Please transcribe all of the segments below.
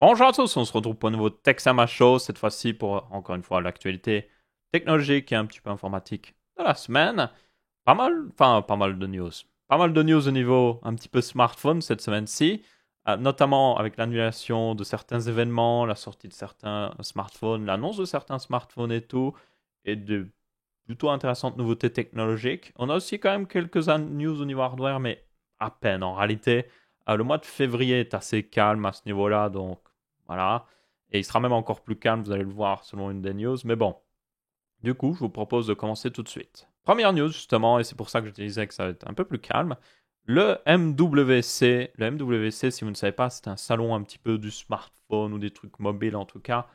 Bonjour à tous, on se retrouve pour un nouveau Texama Show, cette fois-ci pour encore une fois l'actualité technologique et un petit peu informatique de la semaine. Pas mal de news. Pas mal de news au niveau un petit peu smartphone cette semaine-ci, notamment avec l'annulation de certains événements, la sortie de certains smartphones, l'annonce de certains smartphones et tout, et de plutôt intéressantes nouveautés technologiques. On a aussi quand même quelques news au niveau hardware, mais à peine en réalité. Le mois de février est assez calme à ce niveau-là, donc voilà. Et il sera même encore plus calme, vous allez le voir selon une des news. Mais bon, du coup, je vous propose de commencer tout de suite. Première news, justement, et c'est pour ça que je disais que ça va être un peu plus calme. Le MWC. Le MWC, si vous ne savez pas, c'est un salon un petit peu du smartphone ou des trucs mobiles en tout cas,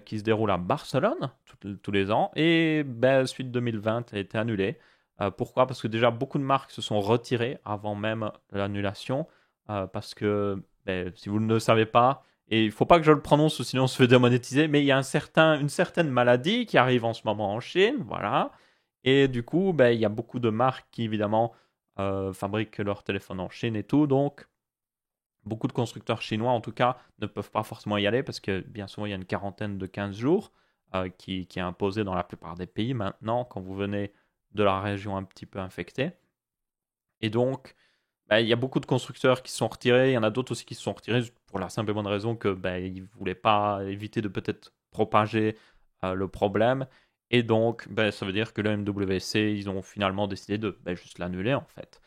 qui se déroule à Barcelone tous les ans. Et ben, suite 2020 a été annulé. Pourquoi? Parce que déjà beaucoup de marques se sont retirées avant même l'annulation. Parce que, ben, si vous ne le savez pas, et il ne faut pas que je le prononce, sinon on se fait démonétiser, mais il y a une certaine maladie qui arrive en ce moment en Chine, voilà. Et du coup, ben, il y a beaucoup de marques qui, évidemment, fabriquent leurs téléphones en Chine et tout. Donc, beaucoup de constructeurs chinois, en tout cas, ne peuvent pas forcément y aller parce que bien souvent, il y a une quarantaine de 15 jours qui est imposée dans la plupart des pays maintenant quand vous venez de la région un petit peu infectée. Et donc, bah, il y a beaucoup de constructeurs qui se sont retirés. Il y en a d'autres aussi qui se sont retirés pour la simple et bonne raison que bah, ils ne voulaient pas éviter de peut-être propager le problème. Et donc, bah, ça veut dire que le MWC, ils ont finalement décidé de bah, juste l'annuler en fait.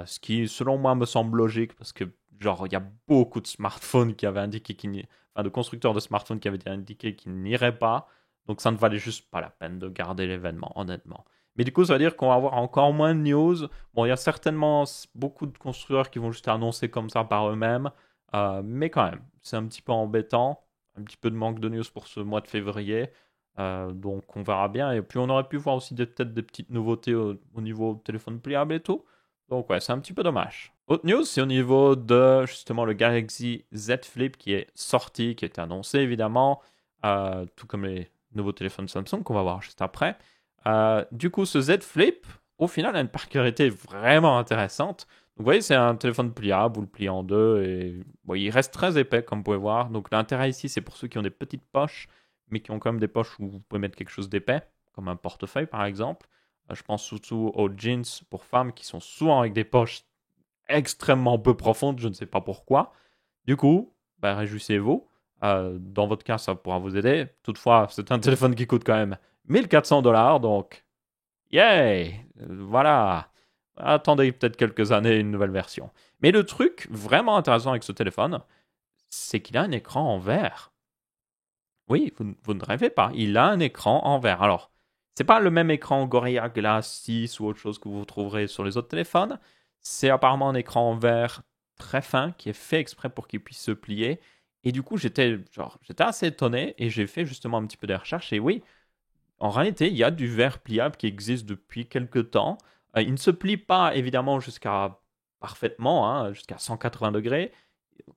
Ce qui, selon moi, me semble logique parce que, genre, il y a beaucoup de smartphones qui avaient indiqué enfin, de constructeurs de smartphones qui avaient indiqué qu'ils n'iraient pas. Donc, ça ne valait juste pas la peine de garder l'événement, honnêtement. Mais du coup, ça veut dire qu'on va avoir encore moins de news. Bon, il y a certainement beaucoup de constructeurs qui vont juste annoncer comme ça par eux-mêmes, mais quand même, c'est un petit peu embêtant, un petit peu de manque de news pour ce mois de février. Donc on verra bien. Et puis on aurait pu voir aussi peut-être des petites nouveautés au niveau téléphone pliable et tout. Donc ouais, c'est un petit peu dommage. Autre news, c'est au niveau de justement le Galaxy Z Flip qui est sorti, qui est annoncé évidemment, tout comme les nouveaux téléphones Samsung qu'on va voir juste après. Du coup, ce Z Flip, au final, a une particularité vraiment intéressante. Donc, vous voyez, c'est un téléphone pliable, vous le pliez en deux et bon, il reste très épais, comme vous pouvez voir. Donc, l'intérêt ici, c'est pour ceux qui ont des petites poches, mais qui ont quand même des poches où vous pouvez mettre quelque chose d'épais, comme un portefeuille par exemple. Je pense surtout aux jeans pour femmes qui sont souvent avec des poches extrêmement peu profondes, je ne sais pas pourquoi. Du coup, ben, réjouissez-vous. Dans votre cas, ça pourra vous aider. Toutefois, c'est un téléphone qui coûte quand même 1400 $, donc yay! Voilà. Attendez peut-être quelques années une nouvelle version. Mais le truc vraiment intéressant avec ce téléphone, c'est qu'il a un écran en verre. Oui, vous ne rêvez pas. Il a un écran en verre. Alors, c'est pas le même écran Gorilla Glass 6 ou autre chose que vous trouverez sur les autres téléphones. C'est apparemment un écran en verre très fin qui est fait exprès pour qu'il puisse se plier. Et du coup, j'étais assez étonné et j'ai fait justement un petit peu de recherche. Et oui, en réalité, il y a du verre pliable qui existe depuis quelques temps. Il ne se plie pas évidemment jusqu'à parfaitement, hein, jusqu'à 180 degrés.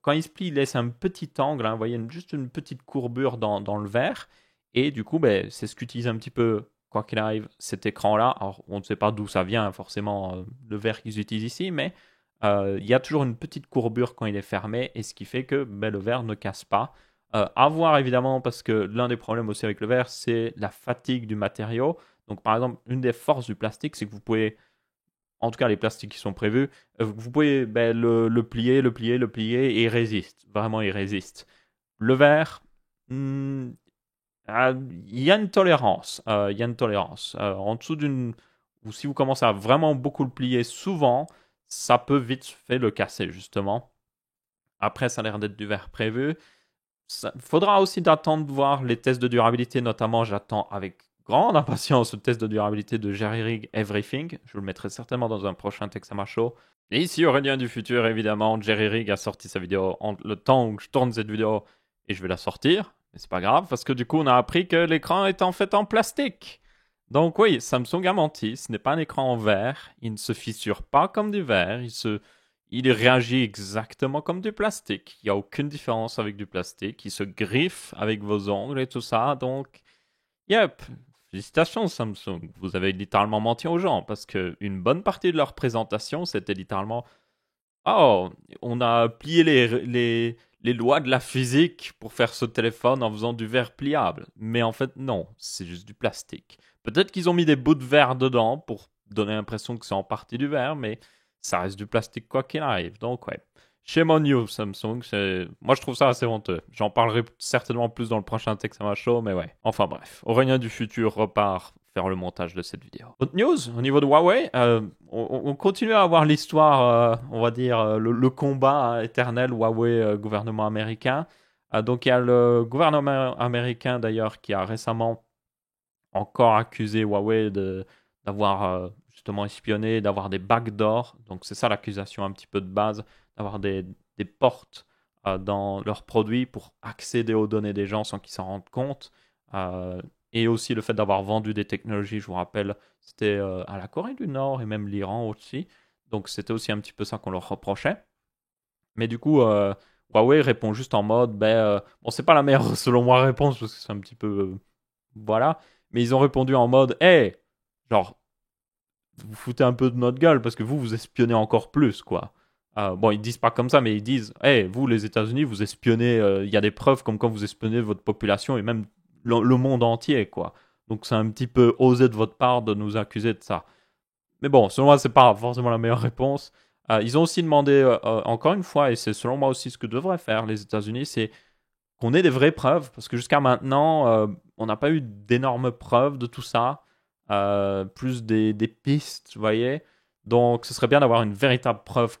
Quand il se plie, il laisse un petit angle, hein, vous voyez, juste une petite courbure dans le verre. Et du coup, ben, c'est ce qu'utilise un petit peu, quoi qu'il arrive, cet écran-là. Alors, on ne sait pas d'où ça vient, hein, forcément, le verre qu'ils utilisent ici, mais il y a toujours une petite courbure quand il est fermé, et ce qui fait que ben, le verre ne casse pas. À voir évidemment, parce que l'un des problèmes aussi avec le verre, c'est la fatigue du matériau. Donc, par exemple, une des forces du plastique, c'est que vous pouvez, en tout cas les plastiques qui sont prévus, vous pouvez ben, le plier, le plier, le plier, et il résiste. Vraiment, il résiste. Le verre, hmm, il y a une tolérance. Il y a une tolérance. En dessous d'une. Ou si vous commencez à vraiment beaucoup le plier souvent, ça peut vite fait le casser, justement. Après, ça a l'air d'être du verre prévu. Il faudra aussi d'attendre de voir les tests de durabilité, notamment j'attends avec grande impatience le test de durabilité de Jerry Rig Everything. Je vous le mettrai certainement dans un prochain Texama Show. Et ici, Aurélien du futur, évidemment, Jerry Rig a sorti sa vidéo en le temps où je tourne cette vidéo et je vais la sortir. Mais c'est pas grave parce que du coup, on a appris que l'écran est en fait en plastique. Donc oui, Samsung a menti, ce n'est pas un écran en verre, il ne se fissure pas comme du verre, il réagit exactement comme du plastique. Il n'y a aucune différence avec du plastique. Il se griffe avec vos ongles et tout ça. Donc, yep. Félicitations Samsung. Vous avez littéralement menti aux gens parce que une bonne partie de leur présentation, c'était littéralement oh, on a plié les lois de la physique pour faire ce téléphone en faisant du verre pliable. Mais en fait, non, c'est juste du plastique. Peut-être qu'ils ont mis des bouts de verre dedans pour donner l'impression que c'est en partie du verre, mais ça reste du plastique quoi qu'il arrive. Donc ouais. Chez mon new Samsung, moi je trouve ça assez honteux. J'en parlerai certainement plus dans le prochain Texama Show, mais ouais. Enfin bref, Aurélien du futur repart faire le montage de cette vidéo. Autre news, au niveau de Huawei, on continue à avoir l'histoire, on va dire, le combat éternel Huawei gouvernement américain. Donc il y a le gouvernement américain d'ailleurs qui a récemment encore accusé Huawei d'avoir justement espionné, d'avoir des backdoors. Donc c'est ça l'accusation un petit peu de base, d'avoir des portes dans leurs produits pour accéder aux données des gens sans qu'ils s'en rendent compte. Et aussi le fait d'avoir vendu des technologies, je vous rappelle, c'était à la Corée du Nord et même l'Iran aussi. Donc c'était aussi un petit peu ça qu'on leur reprochait. Mais du coup, Huawei répond juste en mode, bon, c'est pas la meilleure, selon moi, réponse, parce que c'est un petit peu, voilà. Mais ils ont répondu en mode, hey, genre, vous foutez un peu de notre gueule, parce que vous espionnez encore plus, quoi. Bon, ils disent pas comme ça, mais ils disent, hey, vous, les États-Unis, vous espionnez, il y a des preuves comme quand vous espionnez votre population et même le monde entier, quoi. Donc c'est un petit peu osé de votre part de nous accuser de ça. Mais bon, selon moi, c'est pas forcément la meilleure réponse. Ils ont aussi demandé, encore une fois, et c'est selon moi aussi ce que devraient faire les États-Unis, c'est qu'on ait des vraies preuves, parce que jusqu'à maintenant, on n'a pas eu d'énormes preuves de tout ça, plus des pistes, vous voyez. Donc, ce serait bien d'avoir une véritable preuve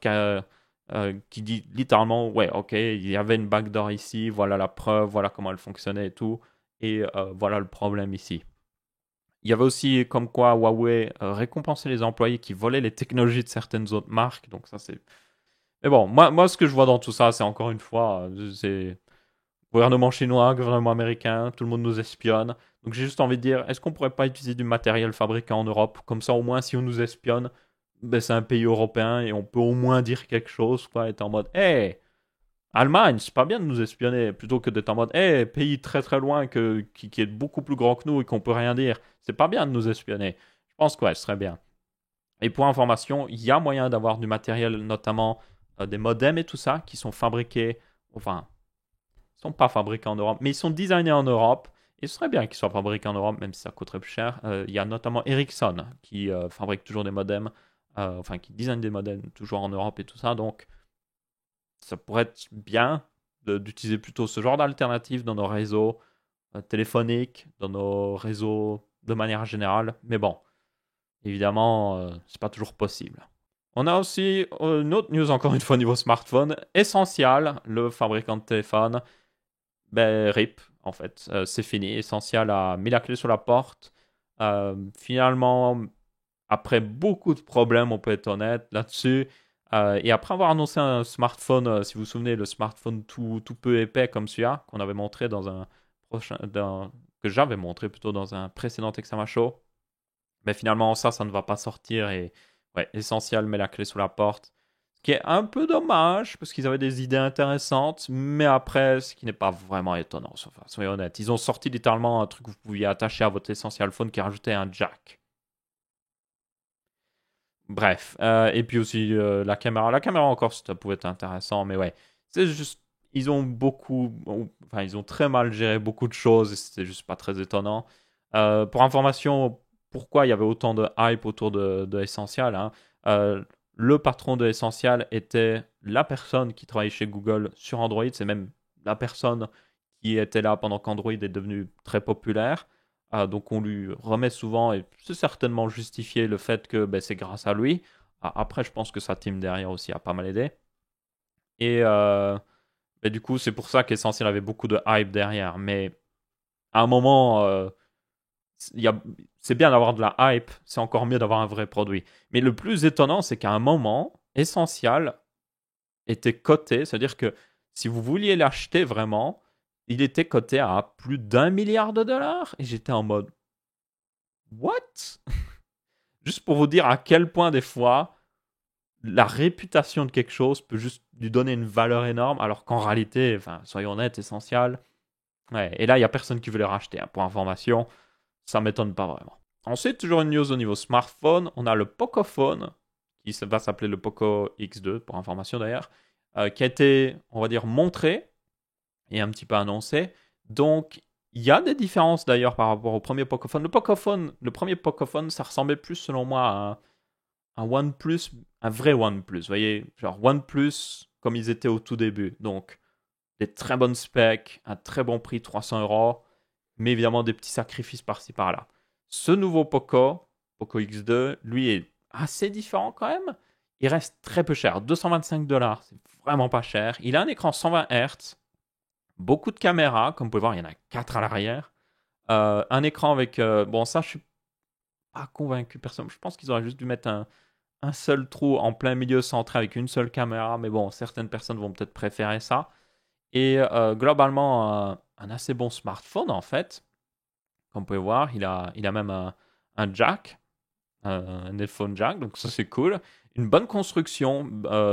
qui dit littéralement, ouais, ok, il y avait une backdoor ici, voilà la preuve, voilà comment elle fonctionnait et tout, et voilà le problème ici. Il y avait aussi comme quoi Huawei récompensait les employés qui volaient les technologies de certaines autres marques, donc ça c'est... Mais bon, moi ce que je vois dans tout ça, c'est encore une fois, c'est gouvernement chinois, gouvernement américain, tout le monde nous espionne. Donc j'ai juste envie de dire, est-ce qu'on pourrait pas utiliser du matériel fabriqué en Europe? Comme ça, au moins, si on nous espionne, ben, c'est un pays européen et on peut au moins dire quelque chose, quoi, être en mode, hey, Allemagne, c'est pas bien de nous espionner, plutôt que d'être en mode, hey, pays très très loin qui est beaucoup plus grand que nous et qu'on peut rien dire. C'est pas bien de nous espionner. Je pense que ouais, ce serait bien. Et pour information, il y a moyen d'avoir du matériel, notamment des modems et tout ça, qui sont fabriqués, enfin, sont pas fabriqués en Europe, mais ils sont designés en Europe. Et ce serait bien qu'ils soient fabriqués en Europe, même si ça coûterait plus cher. Il y a notamment Ericsson qui fabrique toujours des modems, enfin qui design des modems toujours en Europe et tout ça. Donc ça pourrait être bien d'utiliser plutôt ce genre d'alternative dans nos réseaux téléphoniques, dans nos réseaux de manière générale. Mais bon, évidemment, c'est pas toujours possible. On a aussi une autre news encore une fois au niveau smartphone. Essential, le fabricant de téléphone, ben, RIP, en fait. C'est fini. Essential a mis la clé sur la porte. Finalement, après beaucoup de problèmes, on peut être honnête là-dessus. Et après avoir annoncé un smartphone, si vous vous souvenez, le smartphone tout peu épais comme celui-là, qu'on avait montré dans un prochain. Que j'avais montré plutôt dans un précédent Texama Show. Mais finalement, ça ne va pas sortir. Et ouais, Essential met la clé sous la porte. Ce qui est un peu dommage, parce qu'ils avaient des idées intéressantes, mais après, ce qui n'est pas vraiment étonnant. Enfin, soyons honnêtes. Ils ont sorti littéralement un truc que vous pouviez attacher à votre Essential Phone qui rajoutait un jack. Bref. Et puis aussi la caméra. La caméra encore, ça pouvait être intéressant, mais ouais. C'est juste. Ils ont beaucoup. Enfin, ils ont très mal géré beaucoup de choses et c'était juste pas très étonnant. Pour information, pourquoi il y avait autant de hype autour de Essential, hein, le patron de Essential était la personne qui travaillait chez Google sur Android. C'est même la personne qui était là pendant qu'Android est devenu très populaire. Donc on lui remet souvent, et c'est certainement justifié le fait que ben, c'est grâce à lui. Après, je pense que sa team derrière aussi a pas mal aidé. Et ben, du coup, c'est pour ça qu'Essentiel avait beaucoup de hype derrière. Mais à un moment, c'est bien d'avoir de la hype, c'est encore mieux d'avoir un vrai produit. Mais le plus étonnant, c'est qu'à un moment, Essential était coté, c'est-à-dire que si vous vouliez l'acheter vraiment, il était coté à plus d'1 milliard de dollars. Et j'étais en mode, what? Juste pour vous dire à quel point des fois, la réputation de quelque chose peut juste lui donner une valeur énorme, alors qu'en réalité, enfin, soyons honnêtes, Essential. Ouais, et là, il n'y a personne qui veut les racheter, hein, pour information. Ça m'étonne pas vraiment. Ensuite, toujours une news au niveau smartphone. On a le Pocophone, qui va s'appeler le Poco X2, pour information d'ailleurs, qui a été, on va dire, montré est un petit peu annoncé. Donc, il y a des différences d'ailleurs par rapport au premier Pocophone. Le premier Pocophone, ça ressemblait plus selon moi à un OnePlus, un vrai OnePlus. Vous voyez, genre OnePlus comme ils étaient au tout début. Donc, des très bonnes specs, un très bon prix, 300 euros, mais évidemment des petits sacrifices par-ci par-là. Ce nouveau Poco X2, lui est assez différent quand même. Il reste très peu cher, 225 $, c'est vraiment pas cher. Il a un écran 120 Hz, beaucoup de caméras, comme vous pouvez voir, il y en a 4 à l'arrière. Un écran avec... bon, ça, je suis pas convaincu, personne. Je pense qu'ils auraient juste dû mettre un seul trou en plein milieu centré avec une seule caméra, mais bon, certaines personnes vont peut-être préférer ça. Et globalement, un assez bon smartphone en fait. Comme vous pouvez voir, il a même un jack, un headphone jack, donc ça c'est cool. Une bonne construction,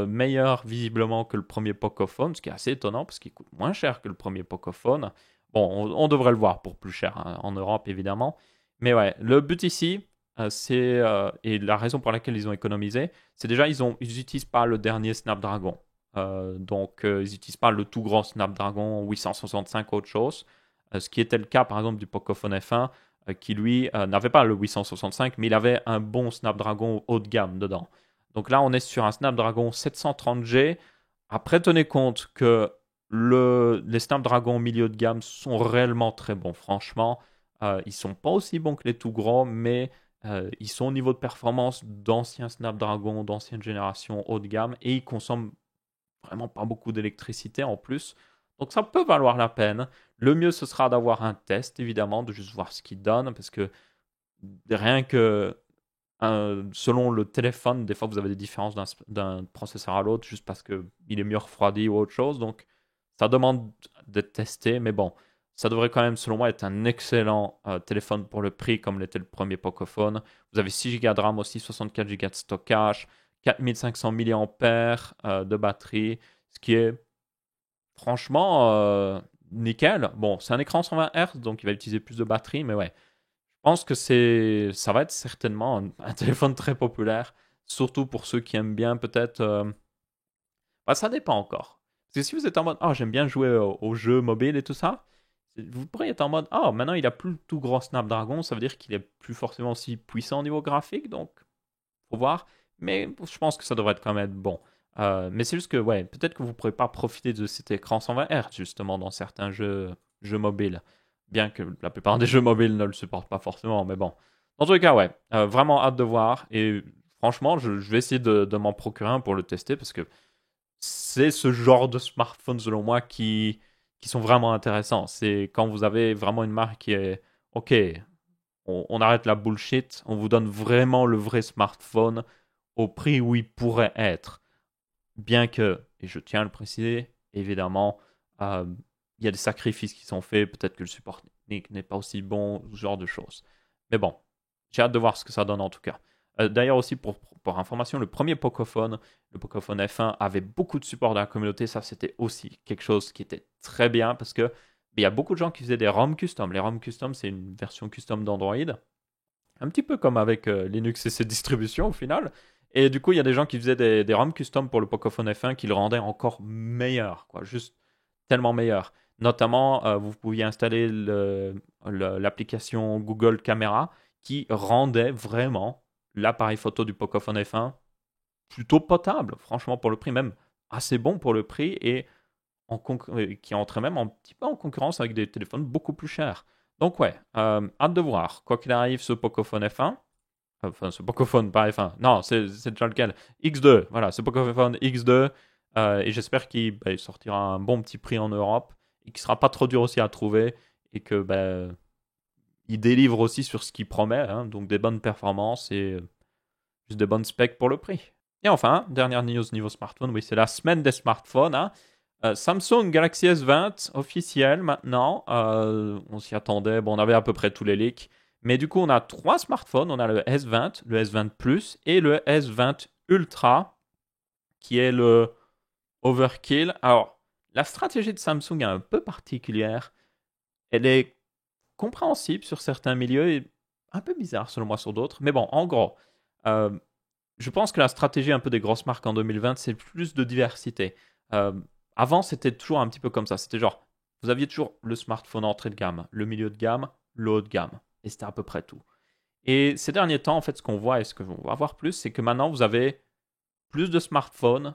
meilleure visiblement que le premier Pocophone, ce qui est assez étonnant parce qu'il coûte moins cher que le premier Pocophone. Bon, on devrait le voir pour plus cher hein, en Europe évidemment. Mais ouais, le but ici, et la raison pour laquelle ils ont économisé, c'est déjà ils n'utilisent pas le dernier Snapdragon. Donc ils n'utilisent pas le tout grand Snapdragon 865 autre chose. Ce qui était le cas par exemple du Pocophone F1 qui lui n'avait pas le 865 mais il avait un bon Snapdragon haut de gamme dedans. Donc là on est sur un Snapdragon 730G. Après tenez compte que les Snapdragon milieu de gamme sont réellement très bons. Franchement, ils sont pas aussi bons que les tout grands mais ils sont au niveau de performance d'anciens Snapdragon, d'ancienne génération haut de gamme et ils consomment vraiment pas beaucoup d'électricité en plus. Donc ça peut valoir la peine. Le mieux, ce sera d'avoir un test, évidemment, de juste voir ce qu'il donne, parce que rien que selon le téléphone, des fois, vous avez des différences d'un processeur à l'autre, juste parce qu'il est mieux refroidi ou autre chose. Donc ça demande d'être testé, mais bon, ça devrait quand même, selon moi, être un excellent téléphone pour le prix, comme l'était le premier Pocophone. Vous avez 6 Go de RAM aussi, 64 Go de stockage, 4500 mAh de batterie, ce qui est franchement nickel. Bon, c'est un écran 120 Hz, donc il va utiliser plus de batterie, mais ouais, je pense que ça va être certainement un téléphone très populaire, surtout pour ceux qui aiment bien peut-être... bah, ça dépend encore. Parce que si vous êtes en mode, ah, j'aime bien jouer aux jeux mobiles et tout ça, vous pourriez être en mode, ah, maintenant il a plus le tout gros Snapdragon, ça veut dire qu'il est plus forcément aussi puissant au niveau graphique, donc faut voir. Mais je pense que ça devrait être quand même bon. Mais c'est juste que, ouais, peut-être que vous ne pourrez pas profiter de cet écran 120 Hz, justement, dans certains jeux mobiles. Bien que la plupart des jeux mobiles ne le supportent pas forcément, mais bon. Dans tous les cas, ouais, vraiment hâte de voir. Et franchement, je vais essayer de m'en procurer un pour le tester, parce que c'est ce genre de smartphones, selon moi, qui sont vraiment intéressants. C'est quand vous avez vraiment une marque qui est, OK, on arrête la bullshit, on vous donne vraiment le vrai smartphone au prix où il pourrait être. Bien que, et je tiens à le préciser, évidemment, euh, il y a des sacrifices qui sont faits, peut-être que le support technique n'est pas aussi bon, ce genre de choses. Mais bon, j'ai hâte de voir ce que ça donne en tout cas. D'ailleurs aussi, pour information, le premier Pocophone, le Pocophone F1, avait beaucoup de support de la communauté. Ça, c'était aussi quelque chose qui était très bien parce que il y a beaucoup de gens qui faisaient des ROM custom. Les ROM custom, c'est une version custom d'Android. Un petit peu comme avec Linux et ses distributions au final. Et du coup, il y a des gens qui faisaient des ROM custom pour le Pocophone F1 qui le rendaient encore meilleur, quoi, juste tellement meilleur. Notamment, vous pouviez installer l'application Google Camera qui rendait vraiment l'appareil photo du Pocophone F1 plutôt potable, franchement, pour le prix, même assez bon pour le prix et qui entrait même un petit peu en concurrence avec des téléphones beaucoup plus chers. Donc ouais, hâte de voir. Quoi qu'il arrive, ce Pocophone F1, enfin ce Pocophone, pas F1, non, c'est déjà lequel X2, voilà, ce Pocophone X2, et j'espère qu'il sortira à un bon petit prix en Europe, et qu'il sera pas trop dur aussi à trouver, et que il délivre aussi sur ce qu'il promet, hein, donc des bonnes performances et juste des bonnes specs pour le prix. Et enfin, dernière news niveau smartphone, oui, c'est la semaine des smartphones, hein. Samsung Galaxy S20 officiel maintenant. On s'y attendait. Bon, on avait à peu près tous les leaks. Mais du coup, on a trois smartphones. On a le S20, le S20 Plus et le S20 Ultra, qui est le overkill. Alors, la stratégie de Samsung est un peu particulière. Elle est compréhensible sur certains milieux et un peu bizarre selon moi sur d'autres. Mais bon, en gros, euh, je pense que la stratégie un peu des grosses marques en 2020, c'est plus de diversité. Avant, c'était toujours un petit peu comme ça. C'était genre vous aviez toujours le smartphone entrée de gamme, le milieu de gamme, le haut de gamme. Et c'était à peu près tout. Et ces derniers temps, en fait, ce qu'on voit et ce qu'on va voir plus, c'est que maintenant, vous avez plus de smartphones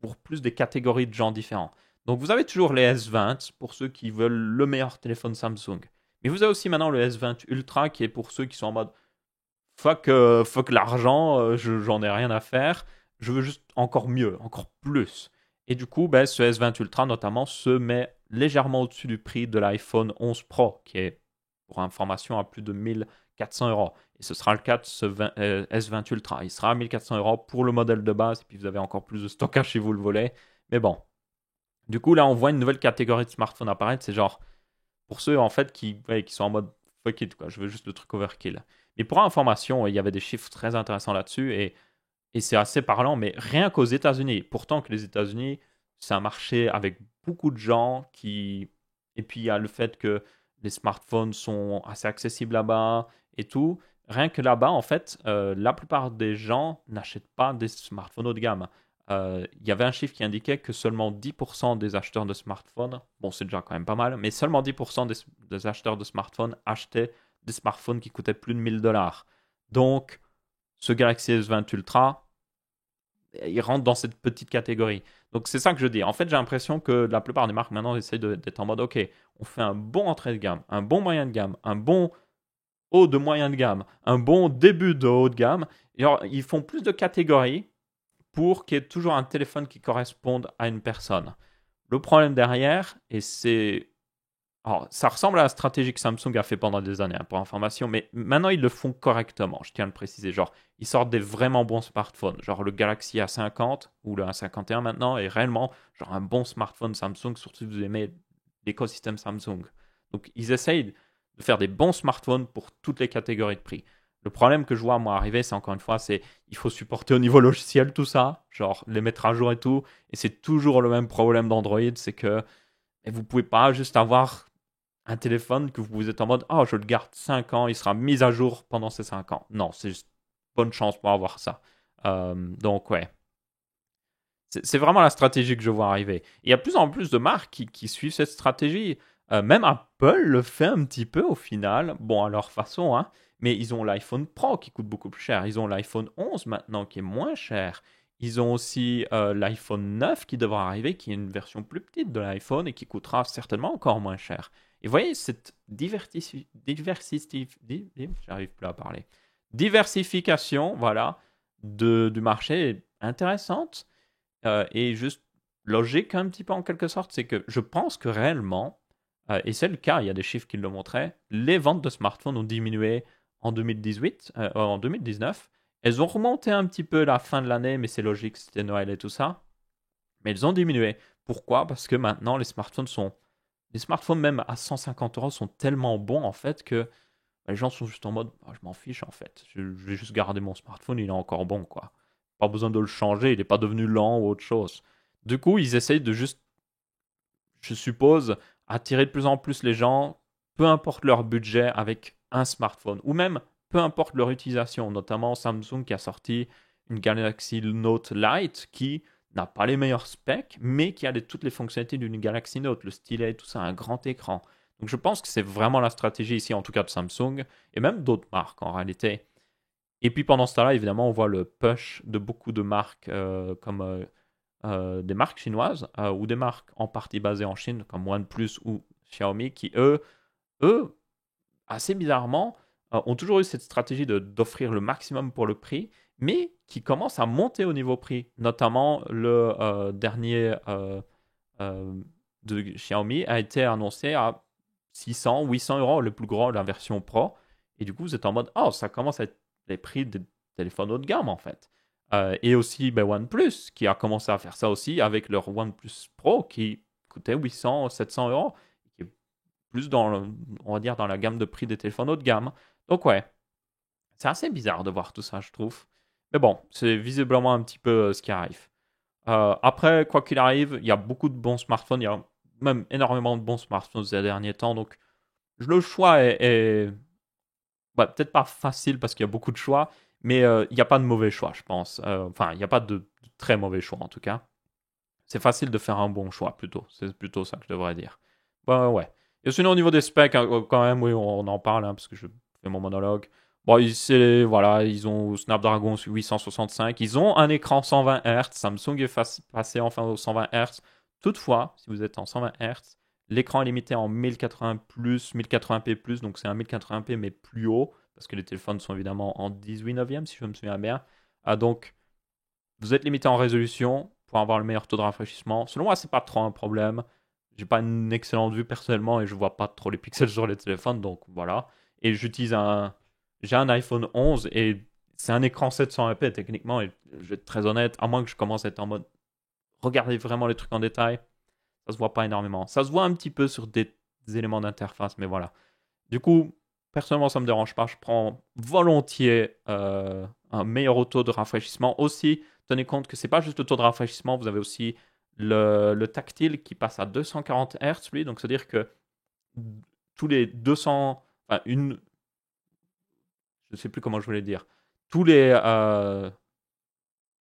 pour plus des catégories de gens différents. Donc, vous avez toujours les S20 pour ceux qui veulent le meilleur téléphone Samsung. Mais vous avez aussi maintenant le S20 Ultra qui est pour ceux qui sont en mode fuck l'argent, j'en ai rien à faire, je veux juste encore mieux, encore plus. Et du coup, ben, ce S20 Ultra notamment se met légèrement au-dessus du prix de l'iPhone 11 Pro, qui est pour information à plus de 1400 euros. Et ce sera le cas de ce S20 Ultra. Il sera à 1400 euros pour le modèle de base, et puis vous avez encore plus de stockage si vous le voulez. Mais bon. Du coup, là, on voit une nouvelle catégorie de smartphones apparaître. C'est genre, pour ceux en fait qui sont en mode fuck it, quoi, je veux juste le truc overkill. Mais pour information, il y avait des chiffres très intéressants là-dessus et c'est assez parlant, mais rien qu'aux États-Unis. Pourtant que les États-Unis, c'est un marché avec beaucoup de gens qui. Et puis il y a le fait que les smartphones sont assez accessibles là-bas et tout. Rien que là-bas, en fait, la plupart des gens n'achètent pas des smartphones haut de gamme. Il y avait un chiffre qui indiquait que seulement 10% des acheteurs de smartphones, bon c'est déjà quand même pas mal, mais seulement 10% des acheteurs de smartphones achetaient des smartphones qui coûtaient plus de 1000 dollars. Donc, ce Galaxy S20 Ultra, il rentre dans cette petite catégorie. Donc, c'est ça que je dis. En fait, j'ai l'impression que la plupart des marques maintenant essayent d'être en mode, OK, on fait un bon entrée de gamme, un bon moyen de gamme, un bon haut de moyen de gamme, un bon début de haut de gamme. Et alors, ils font plus de catégories pour qu'il y ait toujours un téléphone qui corresponde à une personne. Le problème derrière, et c'est alors, ça ressemble à la stratégie que Samsung a fait pendant des années, hein, pour information, mais maintenant ils le font correctement, je tiens à le préciser. Genre, ils sortent des vraiment bons smartphones, genre le Galaxy A50 ou le A51 maintenant est réellement genre un bon smartphone Samsung, surtout si vous aimez l'écosystème Samsung. Donc, ils essayent de faire des bons smartphones pour toutes les catégories de prix. Le problème que je vois moi arriver, c'est encore une fois, c'est il faut supporter au niveau logiciel tout ça, genre les mettre à jour et tout, et c'est toujours le même problème d'Android, c'est que vous pouvez pas juste avoir un téléphone que vous êtes en mode je le garde 5 ans, il sera mis à jour pendant ces 5 ans. Non, c'est juste bonne chance pour avoir ça. Donc, ouais. C'est vraiment la stratégie que je vois arriver. Il y a de plus en plus de marques qui suivent cette stratégie. Même Apple le fait un petit peu au final. Bon, à leur façon, hein. Mais ils ont l'iPhone Pro qui coûte beaucoup plus cher. Ils ont l'iPhone 11 maintenant qui est moins cher. Ils ont aussi l'iPhone 9 qui devra arriver, qui est une version plus petite de l'iPhone et qui coûtera certainement encore moins cher. Et vous voyez, cette j'arrive plus à parler. Diversification, voilà, du marché est intéressante et juste logique un petit peu en quelque sorte. C'est que je pense que réellement, et c'est le cas, il y a des chiffres qui le montraient, les ventes de smartphones ont diminué en 2018, en 2019. Elles ont remonté un petit peu à la fin de l'année, mais c'est logique, c'était Noël et tout ça. Mais elles ont diminué. Pourquoi? Parce que maintenant, les smartphones même à 150 euros sont tellement bons en fait que les gens sont juste en mode je m'en fiche en fait. Je vais juste garder mon smartphone, il est encore bon quoi. Pas besoin de le changer, il n'est pas devenu lent ou autre chose. Du coup, ils essayent de juste, je suppose, attirer de plus en plus les gens, peu importe leur budget, avec un smartphone. Ou même, peu importe leur utilisation. Notamment Samsung qui a sorti une Galaxy Note Lite qui n'a pas les meilleurs specs, mais qui a toutes les fonctionnalités d'une Galaxy Note, le stylet, tout ça, un grand écran. Donc je pense que c'est vraiment la stratégie ici, en tout cas de Samsung, et même d'autres marques en réalité. Et puis pendant ce temps-là, évidemment, on voit le push de beaucoup de marques comme des marques chinoises ou des marques en partie basées en Chine, comme OnePlus ou Xiaomi, qui eux assez bizarrement, ont toujours eu cette stratégie d'offrir le maximum pour le prix, mais qui commencent à monter au niveau prix. Notamment, le dernier euh, de Xiaomi a été annoncé à 600, 800 euros, le plus gros, la version Pro. Et du coup, vous êtes en mode, ça commence à être les prix des téléphones haut de gamme, en fait. Et aussi OnePlus, qui a commencé à faire ça aussi avec leur OnePlus Pro, qui coûtait 800, 700 euros, qui est plus on va dire, dans la gamme de prix des téléphones haut de gamme. Donc ouais, c'est assez bizarre de voir tout ça, je trouve. Mais bon, c'est visiblement un petit peu ce qui arrive. Après, quoi qu'il arrive, il y a beaucoup de bons smartphones, il y a même énormément de bons smartphones ces derniers temps, donc le choix est peut-être pas facile parce qu'il y a beaucoup de choix, mais il n'y a pas de mauvais choix, je pense. Enfin, il n'y a pas de très mauvais choix en tout cas. C'est facile de faire un bon choix plutôt. C'est plutôt ça que je devrais dire. Bah ouais. Et sinon, au niveau des specs, hein, quand même, oui, on en parle, hein, parce que je fais mon monologue. Bon, voilà, ils ont Snapdragon 865. Ils ont un écran 120 Hz. Samsung est passé enfin au 120 Hz. Toutefois, si vous êtes en 120 Hz, l'écran est limité en 1080 plus, 1080p plus. Donc c'est un 1080p mais plus haut. Parce que les téléphones sont évidemment en 18 neuvième, si je me souviens bien. Donc, vous êtes limité en résolution pour avoir le meilleur taux de rafraîchissement. Selon moi, c'est pas trop un problème. J'ai pas une excellente vue personnellement et je vois pas trop les pixels sur les téléphones, donc voilà. Et j'ai un iPhone 11 et c'est un écran 720p techniquement. Et je vais être très honnête, à moins que je commence à être en mode regardez vraiment les trucs en détail, ça se voit pas énormément. Ça se voit un petit peu sur des éléments d'interface, mais voilà. Du coup, personnellement, ça me dérange pas. Je prends volontiers un meilleur taux de rafraîchissement. Aussi, tenez compte que c'est pas juste le taux de rafraîchissement, vous avez aussi le tactile qui passe à 240 Hz, lui. Donc, c'est-à-dire que tous les 200, enfin, je sais plus comment je voulais dire, tous les 1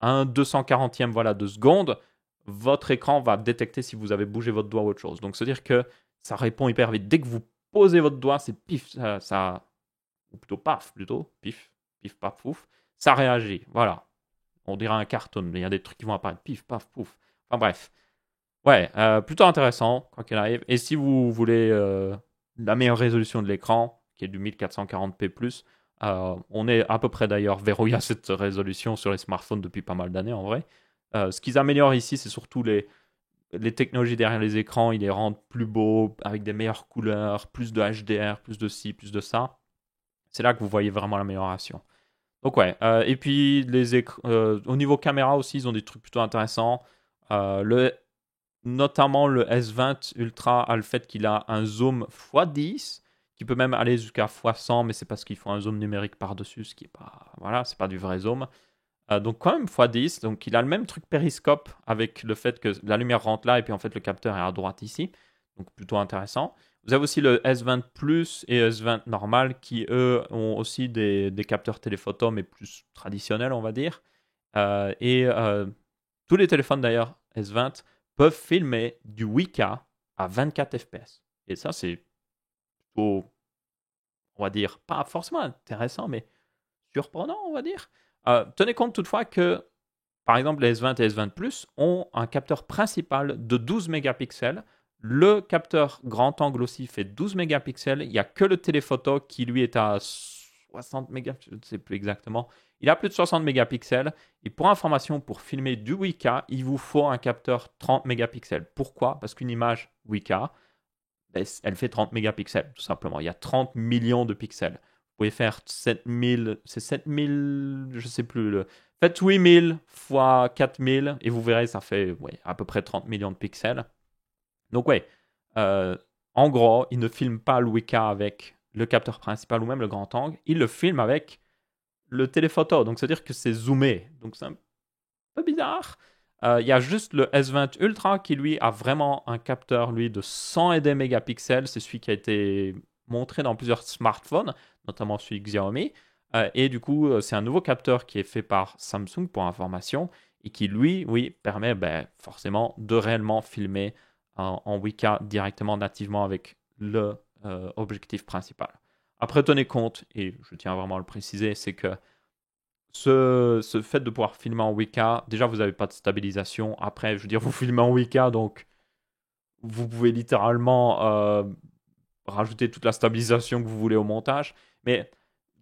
240e voilà, de seconde, votre écran va détecter si vous avez bougé votre doigt ou autre chose. Donc, c'est-à-dire que ça répond hyper vite. Dès que vous posez votre doigt, c'est pif, ou plutôt paf, plutôt, pif, pif, paf, pouf, ça réagit. Voilà. On dirait un cartoon, mais il y a des trucs qui vont apparaître, pif, paf, pouf. Enfin bref. Ouais, plutôt intéressant, quoi qu'il arrive. Et si vous voulez la meilleure résolution de l'écran, qui est du 1440p+, on est à peu près d'ailleurs verrouillé à cette résolution sur les smartphones depuis pas mal d'années en vrai. Ce qu'ils améliorent ici, c'est surtout les technologies derrière les écrans. Ils les rendent plus beaux, avec des meilleures couleurs, plus de HDR, plus de ci, plus de ça. C'est là que vous voyez vraiment l'amélioration. Donc ouais, et puis au niveau caméra aussi, ils ont des trucs plutôt intéressants. Notamment le S20 Ultra a le fait qu'il a un zoom x10, qui peut même aller jusqu'à x100, mais c'est parce qu'ils font un zoom numérique par-dessus, ce qui est pas, voilà, c'est pas du vrai zoom. Donc quand même x10, donc il a le même truc périscope avec le fait que la lumière rentre là et puis en fait le capteur est à droite ici, donc plutôt intéressant. Vous avez aussi le S20 Plus et S20 normal qui eux ont aussi des capteurs téléphoto mais plus traditionnels on va dire. Tous les téléphones d'ailleurs S20 peuvent filmer du 8K à 24 fps. Et ça c'est plutôt, on va dire, pas forcément intéressant mais surprenant on va dire. Tenez compte toutefois que par exemple, les S20 et S20 Plus ont un capteur principal de 12 mégapixels. Le capteur grand angle aussi fait 12 mégapixels. Il n'y a que le téléphoto qui lui est à 60 mégapixels, je ne sais plus exactement. Il a plus de 60 mégapixels. Et pour information, pour filmer du 8K, il vous faut un capteur 30 mégapixels. Pourquoi? Parce qu'une image 8K, elle fait 30 mégapixels, tout simplement. Il y a 30 millions de pixels. Vous pouvez faire 7000, c'est 7000, je ne sais plus, faites 8000 fois 4000 et vous verrez, ça fait ouais, à peu près 30 millions de pixels. Donc ouais, en gros, il ne filme pas le 8K avec le capteur principal ou même le grand angle, il le filme avec le téléphoto. Donc c'est-à-dire que c'est zoomé. Donc c'est un peu bizarre. Il y a juste le S20 Ultra qui lui a vraiment un capteur lui de 100 et des mégapixels. C'est celui qui a été montré dans plusieurs smartphones, notamment celui Xiaomi. Et du coup, c'est un nouveau capteur qui est fait par Samsung pour information et qui, lui, oui, permet forcément de réellement filmer en 8K directement, nativement avec le objectif principal. Après, tenez compte, et je tiens vraiment à le préciser, c'est que ce fait de pouvoir filmer en 8K, déjà, vous n'avez pas de stabilisation. Après, je veux dire, vous filmez en 8K, donc vous pouvez littéralement rajouter toute la stabilisation que vous voulez au montage. Mais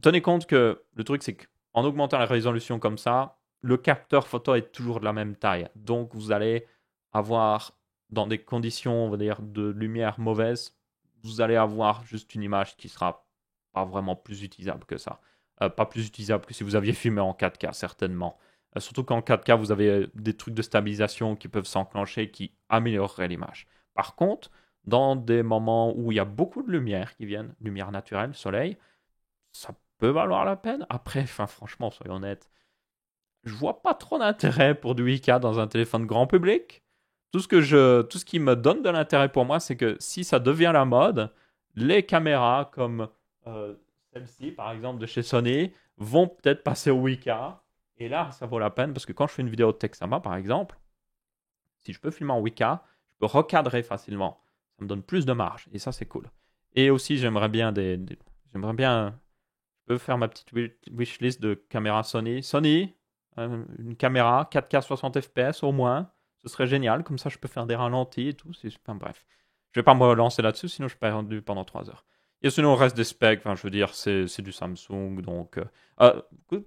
tenez compte que le truc, c'est qu'en augmentant la résolution comme ça, le capteur photo est toujours de la même taille. Donc, vous allez avoir, dans des conditions, on va dire, de lumière mauvaise, vous allez avoir juste une image qui sera pas vraiment plus utilisable que ça. Pas plus utilisable que si vous aviez filmé en 4K, certainement. Surtout qu'en 4K, vous avez des trucs de stabilisation qui peuvent s'enclencher qui amélioreraient l'image. Par contre, dans des moments où il y a beaucoup de lumière qui viennent, lumière naturelle, soleil, ça peut valoir la peine. Après, enfin, franchement, soyons honnêtes, je vois pas trop d'intérêt pour du 8K dans un téléphone grand public. Tout ce qui me donne de l'intérêt pour moi, c'est que si ça devient la mode, les caméras comme celle-ci, par exemple, de chez Sony, vont peut-être passer au 8K. Et là, ça vaut la peine parce que quand je fais une vidéo de Texama, par exemple, si je peux filmer en 8K, je peux recadrer facilement. Ça me donne plus de marge. Et ça, c'est cool. Et aussi, j'aimerais bien j'aimerais bien... Je peux faire ma petite wishlist de caméra Sony. Sony, une caméra 4K 60 fps au moins. Ce serait génial. Comme ça, je peux faire des ralentis et tout. Enfin, bref. Je vais pas me relancer là-dessus, sinon je perds pendant 3 heures. Et sinon, le reste des specs, enfin, je veux dire, c'est du Samsung. Donc,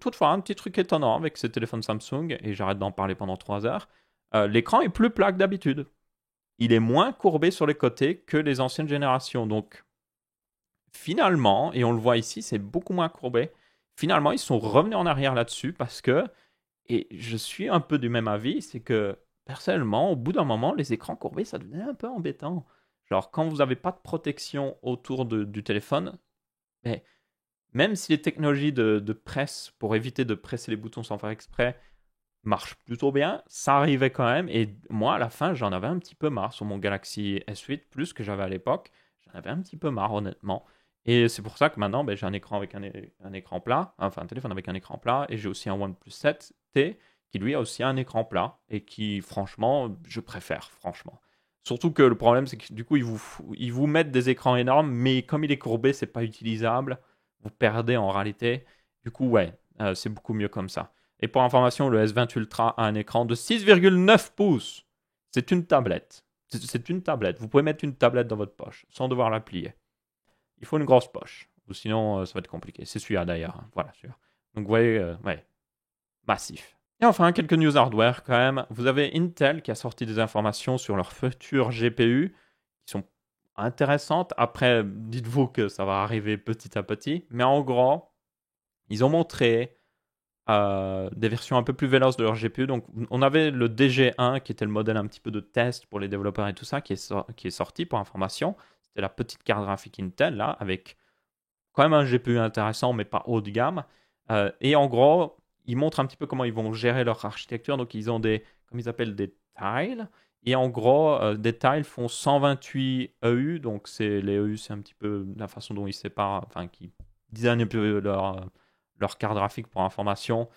toutefois, un petit truc étonnant avec ces téléphones Samsung, et j'arrête d'en parler pendant 3 heures, l'écran est plus plat que d'habitude. Il est moins courbé sur les côtés que les anciennes générations. Donc, finalement, et on le voit ici, c'est beaucoup moins courbé. Finalement, ils sont revenus en arrière là-dessus parce que, et je suis un peu du même avis, c'est que personnellement, au bout d'un moment, les écrans courbés, ça devenait un peu embêtant. Genre, quand vous n'avez pas de protection autour du téléphone, mais même si les technologies de presse, pour éviter de presser les boutons sans faire exprès, marchent plutôt bien, ça arrivait quand même. Et moi, à la fin, j'en avais un petit peu marre sur mon Galaxy S8, plus que j'avais à l'époque. J'en avais un petit peu marre, honnêtement. Et c'est pour ça que maintenant, j'ai un écran avec un écran plat, enfin un téléphone avec un écran plat, et j'ai aussi un OnePlus 7T qui lui a aussi un écran plat, et qui, franchement, je préfère, franchement. Surtout que le problème, c'est que du coup, ils vous mettent des écrans énormes, mais comme il est courbé, c'est pas utilisable. Vous perdez en réalité. Du coup, ouais, c'est beaucoup mieux comme ça. Et pour information, le S20 Ultra a un écran de 6,9 pouces. C'est une tablette. C'est une tablette. Vous pouvez mettre une tablette dans votre poche sans devoir la plier. Il faut une grosse poche. Ou sinon, ça va être compliqué. C'est celui-là d'ailleurs. Voilà, celui-là. Donc vous voyez, ouais, massif. Et enfin, quelques news hardware quand même. Vous avez Intel qui a sorti des informations sur leur futur GPU qui sont intéressantes. Après, dites-vous que ça va arriver petit à petit. Mais en gros, ils ont montré des versions un peu plus véloces de leur GPU. Donc, on avait le DG1 qui était le modèle un petit peu de test pour les développeurs et tout ça qui est sorti pour information. C'était la petite carte graphique Intel là avec quand même un GPU intéressant mais pas haut de gamme. Et en gros, ils montrent un petit peu comment ils vont gérer leur architecture. Donc, ils ont comme ils appellent des tiles. Et en gros, des tiles font 128 EU. Donc, les EU, c'est un petit peu la façon dont ils séparent, enfin, qui designent un peu leur carte graphique pour information.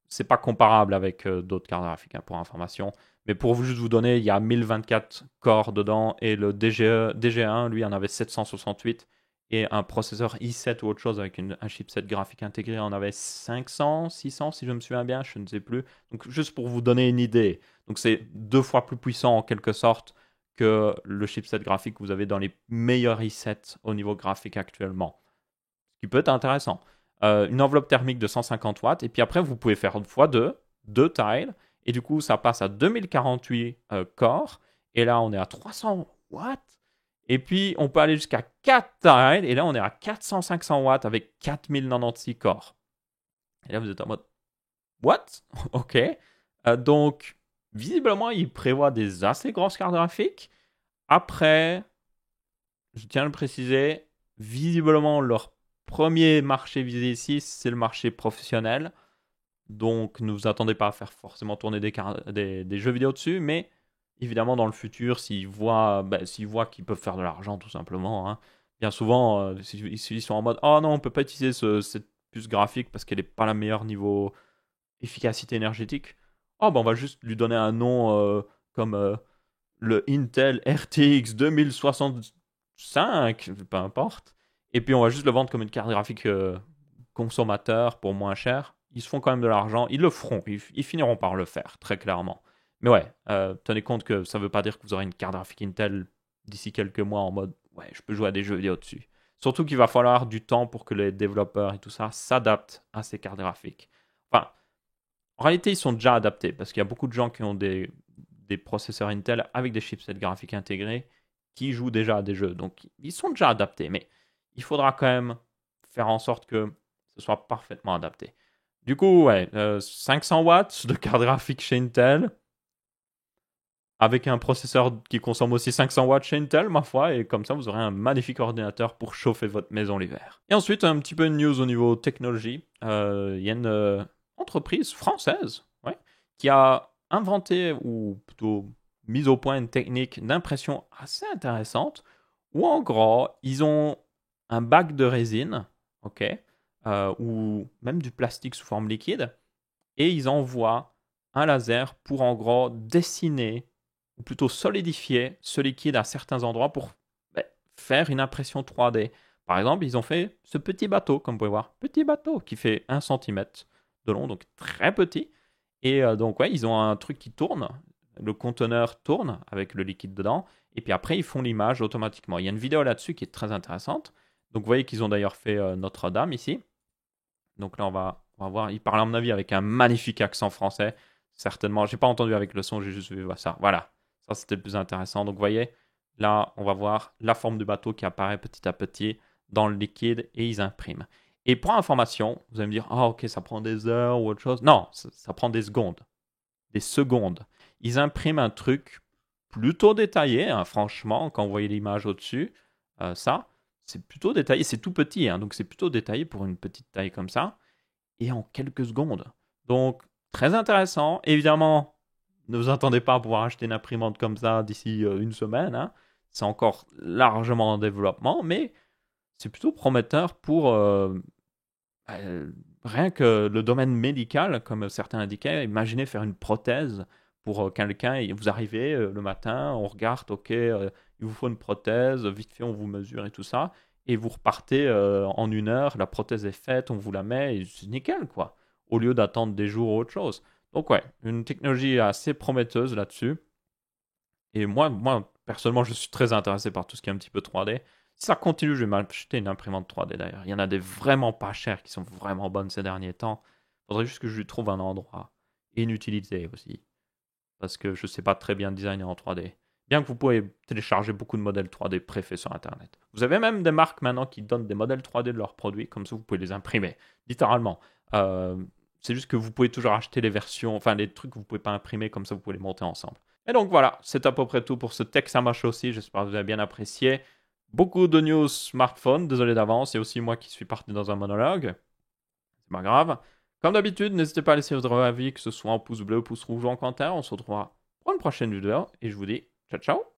C'est pas comparable avec d'autres cartes graphiques pour information. Mais pour juste vous donner, il y a 1024 corps dedans et le DG1, lui, en avait 768 et un processeur i7 ou autre chose avec un chipset graphique intégré en avait 500, 600 si je me souviens bien, je ne sais plus. Donc juste pour vous donner une idée. Donc c'est 2 fois plus puissant en quelque sorte que le chipset graphique que vous avez dans les meilleurs i7 au niveau graphique actuellement. Ce qui peut être intéressant. Une enveloppe thermique de 150 watts. Et puis après, vous pouvez faire x2, 2 tiles. Et du coup, ça passe à 2048 corps. Et là, on est à 300 watts. Et puis, on peut aller jusqu'à 4 tiles. Et là, on est à 400-500 watts avec 4096 corps. Et là, vous êtes en mode, what? Ok. Donc, visiblement, il prévoit des assez grosses cartes graphiques. Après, je tiens à le préciser, visiblement, leur premier marché visé ici, c'est le marché professionnel. Donc, ne vous attendez pas à faire forcément tourner des jeux vidéo dessus, mais évidemment, dans le futur, s'ils voient qu'ils peuvent faire de l'argent, tout simplement, hein, bien souvent, ils sont en mode oh non, on peut pas utiliser cette puce graphique parce qu'elle n'est pas la meilleure niveau efficacité énergétique. Oh, ben on va juste lui donner un nom comme le Intel RTX 2065, peu importe. Et puis on va juste le vendre comme une carte graphique consommateur pour moins cher. Ils se font quand même de l'argent, ils le feront, ils finiront par le faire, très clairement. Mais ouais, tenez compte que ça ne veut pas dire que vous aurez une carte graphique Intel d'ici quelques mois en mode ouais, je peux jouer à des jeux vidéo dessus. Surtout qu'il va falloir du temps pour que les développeurs et tout ça s'adaptent à ces cartes graphiques. Enfin, en réalité, ils sont déjà adaptés parce qu'il y a beaucoup de gens qui ont des processeurs Intel avec des chipsets graphiques intégrés qui jouent déjà à des jeux. Donc, ils sont déjà adaptés, mais il faudra quand même faire en sorte que ce soit parfaitement adapté. Du coup, ouais, 500 watts de carte graphique chez Intel, avec un processeur qui consomme aussi 500 watts chez Intel, ma foi, et comme ça, vous aurez un magnifique ordinateur pour chauffer votre maison l'hiver. Et ensuite, un petit peu de news au niveau technologie. Il y a une entreprise française qui a inventé, ou plutôt mis au point, une technique d'impression assez intéressante, où en gros, ils ont un bac de résine, ou même du plastique sous forme liquide, et ils envoient un laser pour en gros dessiner ou plutôt solidifier ce liquide à certains endroits pour faire une impression 3D. Par exemple, ils ont fait ce petit bateau, comme vous pouvez voir, petit bateau qui fait 1 centimètre de long, donc très petit. Et donc, ouais, ils ont un truc qui tourne, le conteneur tourne avec le liquide dedans, et puis après, ils font l'image automatiquement. Il y a une vidéo là-dessus qui est très intéressante. Donc, vous voyez qu'ils ont d'ailleurs fait Notre-Dame ici. Donc là, on va voir. Il parle, à mon avis, avec un magnifique accent français. Certainement. J'ai pas entendu avec le son, j'ai juste vu ça. Voilà. Ça, c'était le plus intéressant. Donc, vous voyez, là, on va voir la forme du bateau qui apparaît petit à petit dans le liquide et ils impriment. Et pour information, vous allez me dire, ah, ok, ça prend des heures ou autre chose. Non, ça prend des secondes. Des secondes. Ils impriment un truc plutôt détaillé, hein, franchement, quand vous voyez l'image au-dessus. Ça, c'est plutôt détaillé. C'est tout petit, hein, donc c'est plutôt détaillé pour une petite taille comme ça. Et en quelques secondes. Donc, très intéressant. Évidemment, ne vous attendez pas à pouvoir acheter une imprimante comme ça d'ici une semaine, hein. C'est encore largement en développement, mais c'est plutôt prometteur pour euh, rien que le domaine médical, comme certains indiquaient. Imaginez faire une prothèse pour quelqu'un et vous arrivez le matin, on regarde, ok, il vous faut une prothèse, vite fait on vous mesure et tout ça, et vous repartez en 1 heure, la prothèse est faite, on vous la met, et c'est nickel quoi, au lieu d'attendre des jours ou autre chose. Donc ouais, une technologie assez prometteuse là-dessus. Et moi, personnellement, je suis très intéressé par tout ce qui est un petit peu 3D. Si ça continue, je vais m'acheter une imprimante 3D d'ailleurs. Il y en a des vraiment pas chères qui sont vraiment bonnes ces derniers temps. Faudrait juste que je lui trouve un endroit. Et une utilité aussi. Parce que je sais pas très bien designer en 3D. Bien que vous pouvez télécharger beaucoup de modèles 3D préfaits sur Internet. Vous avez même des marques maintenant qui donnent des modèles 3D de leurs produits, comme ça vous pouvez les imprimer, littéralement. Euh, c'est juste que vous pouvez toujours acheter les versions, enfin les trucs que vous pouvez pas imprimer, comme ça vous pouvez les monter ensemble. Et donc voilà, c'est à peu près tout pour ce Tech Samash aussi. J'espère que vous avez bien apprécié. Beaucoup de news smartphone, désolé d'avance. Et aussi moi qui suis parti dans un monologue. C'est pas grave. Comme d'habitude, n'hésitez pas à laisser votre avis, que ce soit en pouce bleu, pouce rouge ou en commentaire. On se retrouvera pour une prochaine vidéo. Et je vous dis ciao ciao.